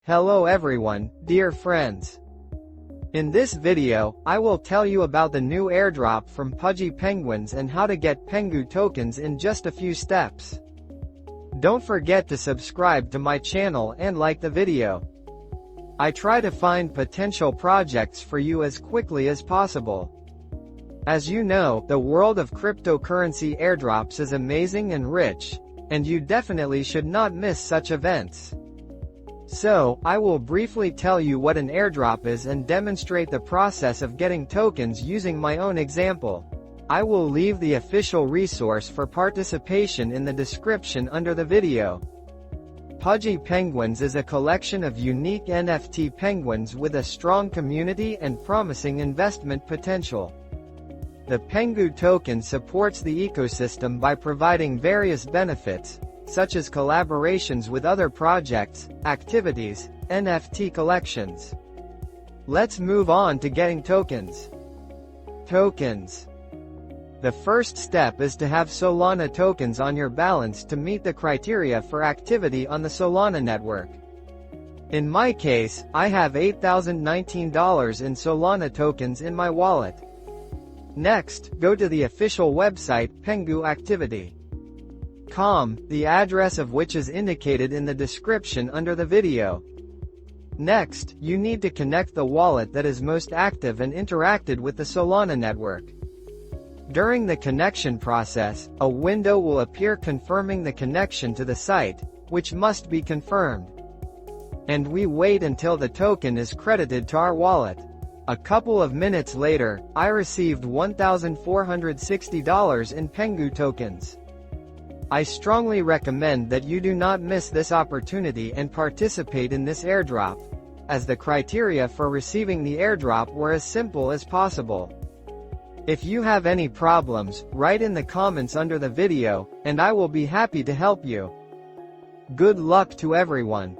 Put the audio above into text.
Hello everyone, dear friends. In this video, I will tell you about the new airdrop from PENGU Penguins and how to get PENGU tokens in just a few steps. Don't forget to subscribe to my channel and like the video. I try to find potential projects for you as quickly as possible. As you know, the world of cryptocurrency airdrops is amazing and rich, and you definitely should not miss such events. So, I will briefly tell you what an airdrop is and demonstrate the process of getting tokens using my own example. I will leave the official resource for participation in the description under the video. PENGU Penguins is a collection of unique NFT penguins with a strong community and promising investment potential. The PENGU token supports the ecosystem by providing various benefits, such as collaborations with other projects, activities, NFT collections. Let's move on to getting tokens. Tokens. The first step is to have Solana tokens on your balance to meet the criteria for activity on the Solana network. In my case, I have $8,019 in Solana tokens in my wallet. Next, go to the official website PENGUactivity.com, the address of which is indicated in the description under the video. Next, you need to connect the wallet that is most active and interacted with the Solana network. During the connection process, a window will appear confirming the connection to the site, which must be confirmed. And we wait until the token is credited to our wallet. A couple of minutes later, I received $1,460 in PENGU tokens. I strongly recommend that you do not miss this opportunity and participate in this airdrop, as the criteria for receiving the airdrop were as simple as possible. If you have any problems, write in the comments under the video, and I will be happy to help you. Good luck to everyone.